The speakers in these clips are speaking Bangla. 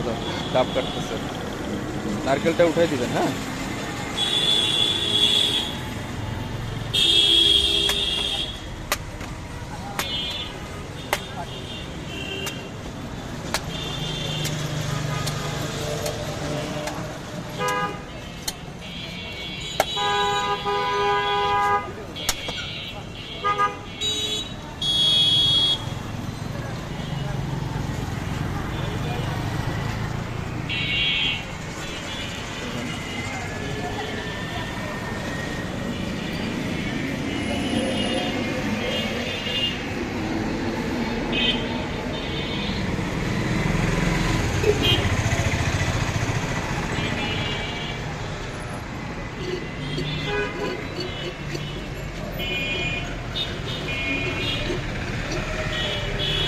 দাও, ডাব কাটতেছে। নারকেলটা উঠাই দিবেন, হ্যাঁ।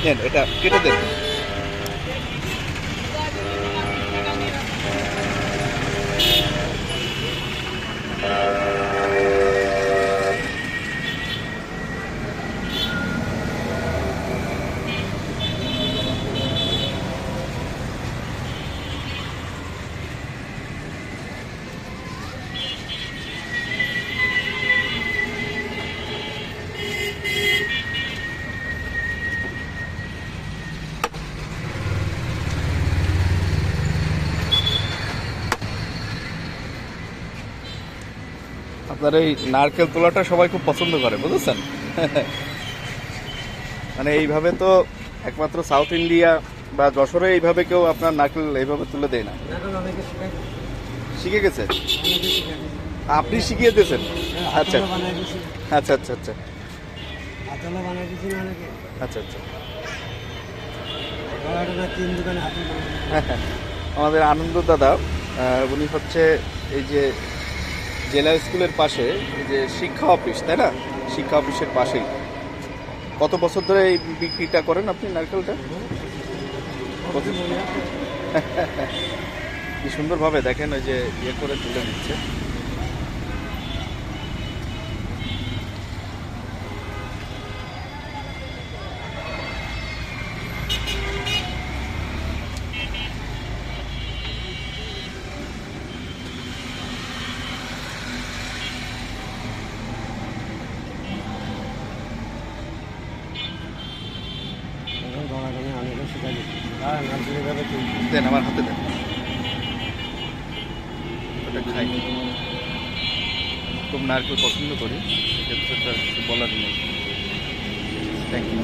নেন, এটা কেটে দেন। আপনার এই নারকেল তোলাটা সবাই খুব পছন্দ করে, বুঝেছেন? মানে এইভাবে তো একমাত্র সাউথ ইন্ডিয়া বা যশোরে এইভাবে কেউ আপনার নারকেল এইভাবে তুলে দেয় না। শিখে গেছে? আপনি শিখিয়ে দিয়েছেন? আচ্ছা আচ্ছা আচ্ছা আচ্ছা আচ্ছা আচ্ছা। আমাদের আনন্দ দাদা, উনি হচ্ছে এই যে জেলা স্কুলের পাশে এই যে শিক্ষা অফিস, তাই না? শিক্ষা অফিসের পাশেই। কত বছর ধরে এই বিক্রিটা করেন আপনি নারকেলটা? কি সুন্দরভাবে দেখেন ওই যে ইয়ে করে তুলে নিচ্ছে। দেন, আমার হাতে দেন, ওটা খাই। খুব নারকেল পছন্দ করি, সেক্ষেত্রে তো আর কিছু বলার নেই। Thank you.